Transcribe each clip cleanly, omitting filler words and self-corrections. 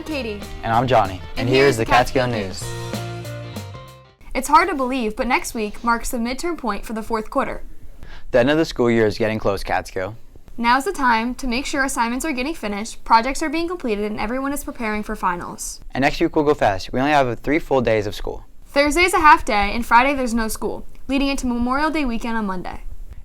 Katie. And I'm Johnny. And here's the Catskill News. It's hard to believe, but next week marks the midterm point for the fourth quarter. The end of the school year is getting close, Catskill. Now's the time to make sure assignments are getting finished, projects are being completed, and everyone is preparing for finals. And next week will go fast. We only have 3 full days of school. Thursday's a half day, and Friday there's no school, leading into Memorial Day weekend on Monday.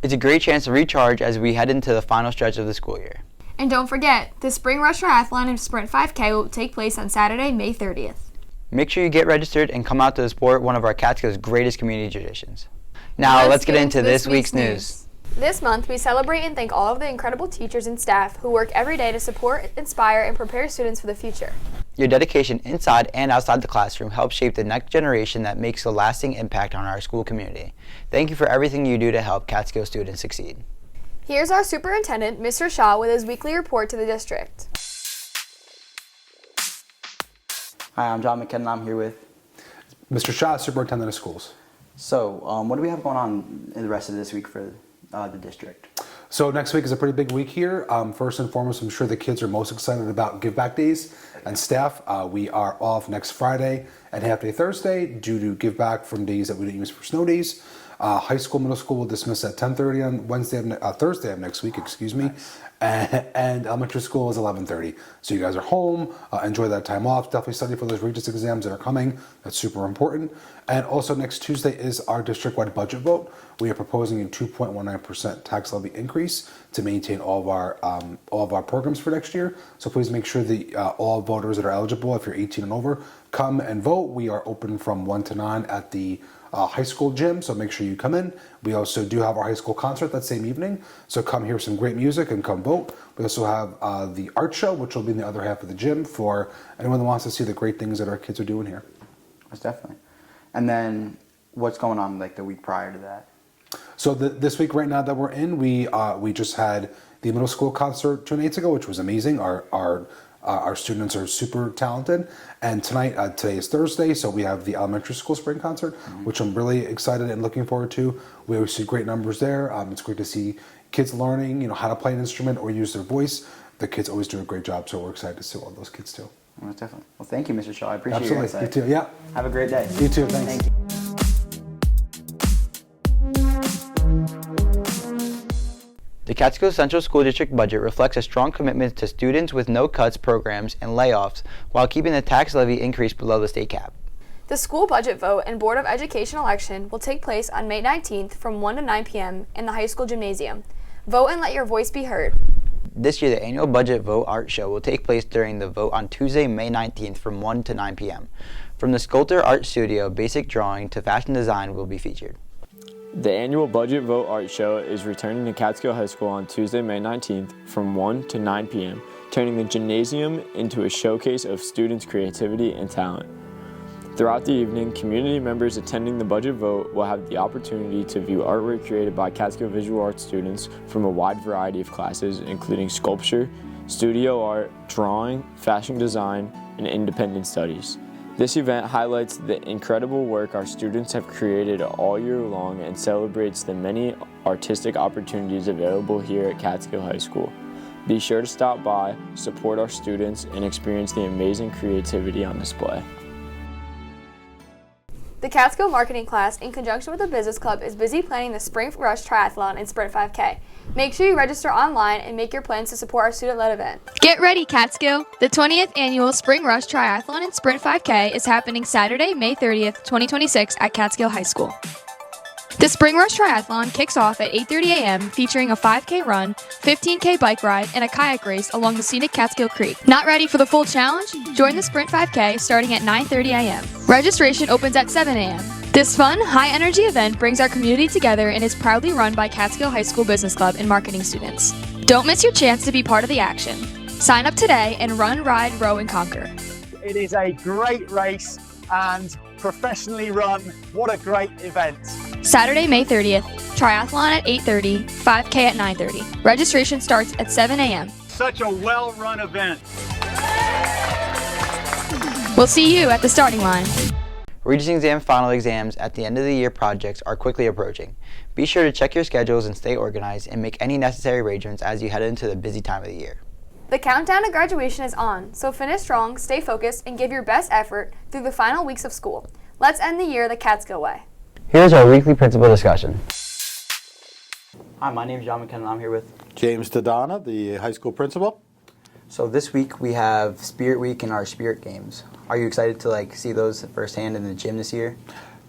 It's a great chance to recharge as we head into the final stretch of the school year. And don't forget, the Spring Rush Triathlon and Sprint 5K will take place on Saturday, May 30th. Make sure you get registered and come out to support one of our Catskill's greatest community traditions. Now let's get into this week's news. This month, we celebrate and thank all of the incredible teachers and staff who work every day to support, inspire, and prepare students for the future. Your dedication inside and outside the classroom helps shape the next generation that makes a lasting impact on our school community. Thank you for everything you do to help Catskill students succeed. Here's our Superintendent, Mr. Shah, with his weekly report to the district. Hi, I'm John McKenna. I'm here with Mr. Shah, Superintendent of Schools. So, what do we have going on in the rest of this week for the district? So next week is a pretty big week here. First and foremost, I'm sure the kids are most excited about Give Back Days and staff. We are off next Friday and half day Thursday due to give back from days that we didn't use for snow days. High school, middle school will dismiss at 10:30 on Thursday of next week, and elementary school is 11:30. So you guys are home, enjoy that time off. Definitely study for those Regents exams that are coming. That's super important. And also next Tuesday is our district-wide budget vote. We are proposing a 2.19% tax levy increase to maintain all of our programs for next year. So please make sure that all voters that are eligible, if you're 18 and over, come and vote. We are open from 1 to 9 at the high school gym, so make sure you come in. We also do have our high school concert that same evening, so come hear some great music and come vote. We also have the art show, which will be in the other half of the gym for anyone that wants to see the great things that our kids are doing here. Most definitely. And then what's going on like the week prior to that? So this week right now that we're in, we just had the middle school concert 2 nights ago, which was amazing. Our students are super talented, and today is Thursday, so we have the elementary school spring concert, which I'm really excited and looking forward to. We always see great numbers there. It's great to see kids learning, how to play an instrument or use their voice. The kids always do a great job, so we're excited to see all those kids too. Most definitely. Well, thank you, Mr. Shaw. I appreciate your insight. Absolutely. You too. Yeah. Have a great day. You too. Thanks. Thank you. The Catskill Central School District budget reflects a strong commitment to students with no cuts programs and layoffs while keeping the tax levy increase below the state cap. The school budget vote and Board of Education election will take place on May 19th from 1 to 9 p.m. in the high school gymnasium. Vote and let your voice be heard. This year, the annual budget vote art show will take place during the vote on Tuesday, May 19th from 1 to 9 p.m. From the Sculptor Art Studio, basic drawing to fashion design will be featured. The annual Budget Vote Art Show is returning to Catskill High School on Tuesday, May 19th from 1 to 9 p.m., turning the gymnasium into a showcase of students' creativity and talent. Throughout the evening, community members attending the budget vote will have the opportunity to view artwork created by Catskill Visual Arts students from a wide variety of classes, including sculpture, studio art, drawing, fashion design, and independent studies. This event highlights the incredible work our students have created all year long and celebrates the many artistic opportunities available here at Catskill High School. Be sure to stop by, support our students, and experience the amazing creativity on display. The Catskill Marketing class, in conjunction with the Business Club, is busy planning the Spring Rush Triathlon and Sprint 5K. Make sure you register online and make your plans to support our student-led event. Get ready, Catskill! The 20th Annual Spring Rush Triathlon and Sprint 5K is happening Saturday, May 30th, 2026 at Catskill High School. The Spring Rush Triathlon kicks off at 8:30 a.m. featuring a 5K run, 15K bike ride, and a kayak race along the scenic Catskill Creek. Not ready for the full challenge? Join the Sprint 5K starting at 9:30 a.m. Registration opens at 7 a.m. This fun, high-energy event brings our community together and is proudly run by Catskill High School Business Club and marketing students. Don't miss your chance to be part of the action. Sign up today and run, ride, row, and conquer. It is a great race and professionally run. What a great event. Saturday, May 30th, triathlon at 8:30, 5K at 9:30. Registration starts at 7 a.m. Such a well-run event. We'll see you at the starting line. Regents exam final exams at the end of the year projects are quickly approaching. Be sure to check your schedules and stay organized and make any necessary arrangements as you head into the busy time of the year. The countdown to graduation is on, so finish strong, stay focused, and give your best effort through the final weeks of school. Let's end the year the Catskill way. Here's our weekly principal discussion. Hi, my name is John McKenna. I'm here with James Tadana, the high school principal. So this week we have Spirit Week and our Spirit Games. Are you excited to see those firsthand in the gym this year?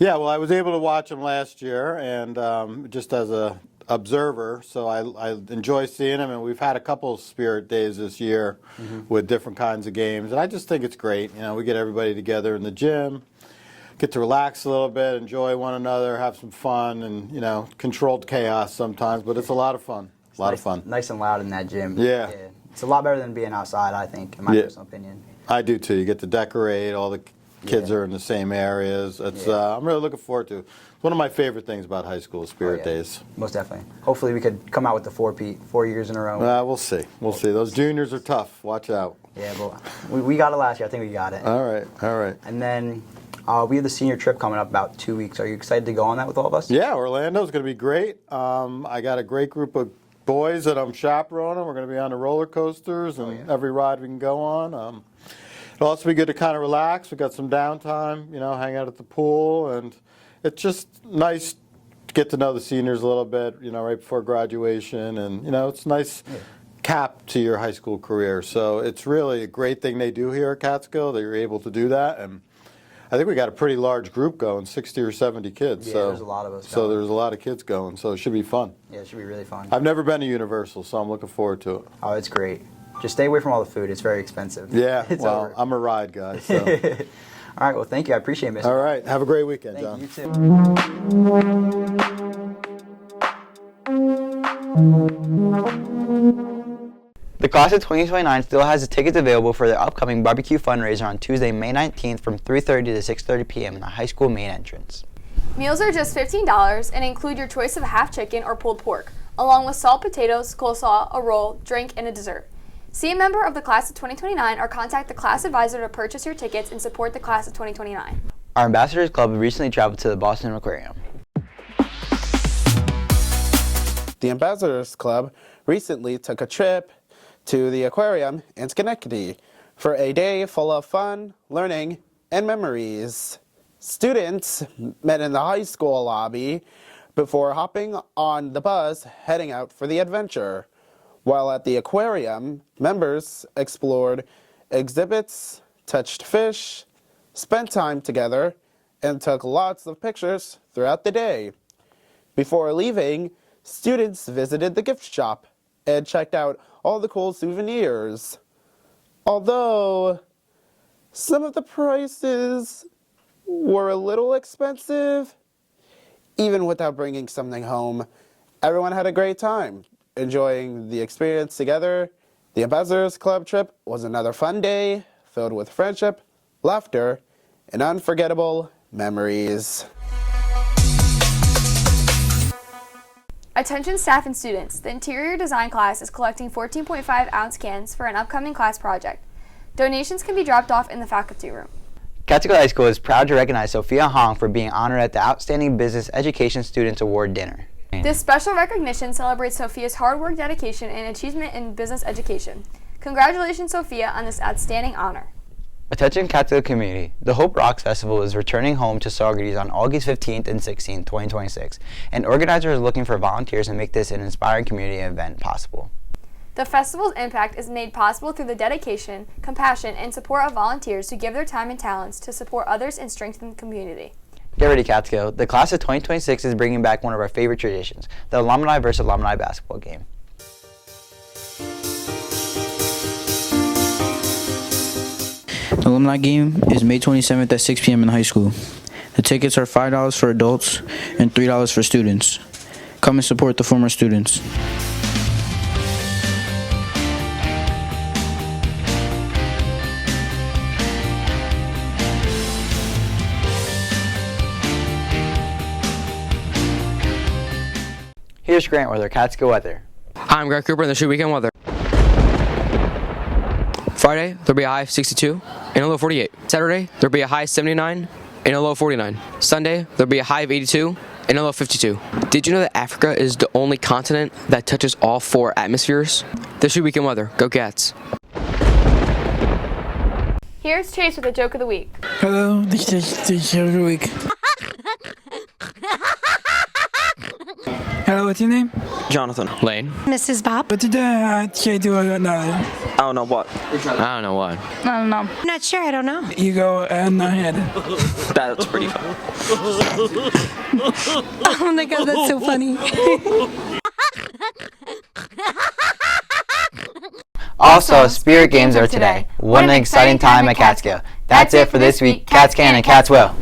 Yeah, well, I was able to watch them last year, and just as a observer, so I enjoy seeing them. And we've had a couple of Spirit Days this year with different kinds of games, and I just think it's great. We get everybody together in the gym, get to relax a little bit, enjoy one another, have some fun, and controlled chaos sometimes, but it's a lot of fun. A lot of fun. Nice and loud in that gym. Yeah. It's a lot better than being outside, I think, in my personal opinion. I do too. You get to decorate. All the kids are in the same areas. It's I'm really looking forward to it. It's one of my favorite things about high school, Spirit Days. Most definitely. Hopefully we could come out with the 4 years in a row. We'll see. We'll see. Those juniors are tough. Watch out. Yeah, but we got it last year. I think we got it. All right. And then we have the senior trip coming up about 2 weeks. Are you excited to go on that with all of us? Yeah, Orlando's going to be greght. I got a great group of boys that I'm chaperoning. We're going to be on the roller coasters and every ride we can go on. It'll also be good to kind of relax. We got some downtime, hang out at the pool, and it's just nice to get to know the seniors a little bit, right before graduation, and it's a nice cap to your high school career. So it's really a great thing they do here at Catskill that you're able to do that, and I think we got a pretty large group going, 60 or 70 kids. Yeah, so there's a lot of us So going. there's a lot of kids going, so it should be fun. Yeah, it should be really fun. I've never been to Universal, so I'm looking forward to it. Oh, it's great. Just stay away from all the food. It's very expensive. Yeah, It's well, over. I'm a ride guy, so. All right, well, thank you. I appreciate it, Mr. All right, have a great weekend, Thank John. you, you too. The class of 2029 still has its tickets available for their upcoming barbecue fundraiser on Tuesday, May 19th from 3:30 to 6:30 p.m. in the high school main entrance. Meals are just $15 and include your choice of half chicken or pulled pork, along with salt potatoes, coleslaw, a roll, drink, and a dessert. See a member of the class of 2029 or contact the class advisor to purchase your tickets and support the class of 2029. Our Ambassadors Club recently traveled to the Boston Aquarium. The Ambassadors Club recently took a trip to the Aquarium in Schenectady for a day full of fun, learning, and memories. Students met in the high school lobby before hopping on the bus heading out for the adventure. While at the aquarium, members explored exhibits, touched fish, spent time together, and took lots of pictures throughout the day. Before leaving, students visited the gift shop and checked out all the cool souvenirs. Although some of the prices were a little expensive, even without bringing something home, everyone had a great time enjoying the experience together. The Ambassadors Club trip was another fun day filled with friendship, laughter, and unforgettable memories. Attention staff and students, the interior design class is collecting 14.5-ounce cans for an upcoming class project. Donations can be dropped off in the faculty room. Catskill High School is proud to recognize Sophia Hong for being honored at the Outstanding Business Education Students Award dinner. This special recognition celebrates Sophia's hard work, dedication, and achievement in business education. Congratulations, Sophia, on this outstanding honor. Attention Catskill community, the Hope Rocks Festival is returning home to Saugerties on August 15th and 16th, 2026, and organizers are looking for volunteers to make this an inspiring community event possible. The festival's impact is made possible through the dedication, compassion, and support of volunteers who give their time and talents to support others and strengthen the community. Get ready, Catskill. The class of 2026 is bringing back one of our favorite traditions, the Alumni versus Alumni basketball game. The Alumni game is May 27th at 6 p.m. in the high school. The tickets are $5 for adults and $3 for students. Come and support the former students. Here's Grant with our Catskill Weather. Hi, I'm Greg Cooper in the Shoe Weekend Weather. Friday, there'll be a high of 62 and a low 48. Saturday, there'll be a high of 79 and a low 49. Sunday, there'll be a high of 82 Another 52. Did you know that Africa is the only continent that touches all 4 atmospheres? This should weekend weather. Go Cats. Here's Chase with a joke of the week. Hello, this is the joke of the week. Hello, what's your name? Jonathan. Lane. Mrs. Bob. What did I do? I don't know. I don't know what. I don't know what. I don't know. I'm not sure. I don't know. You go ahead. That's pretty fun. Oh my God, that's so funny. Also, Spirit Games are today. What an exciting time at Catskill. That's it for this week. Cats can and Cats will.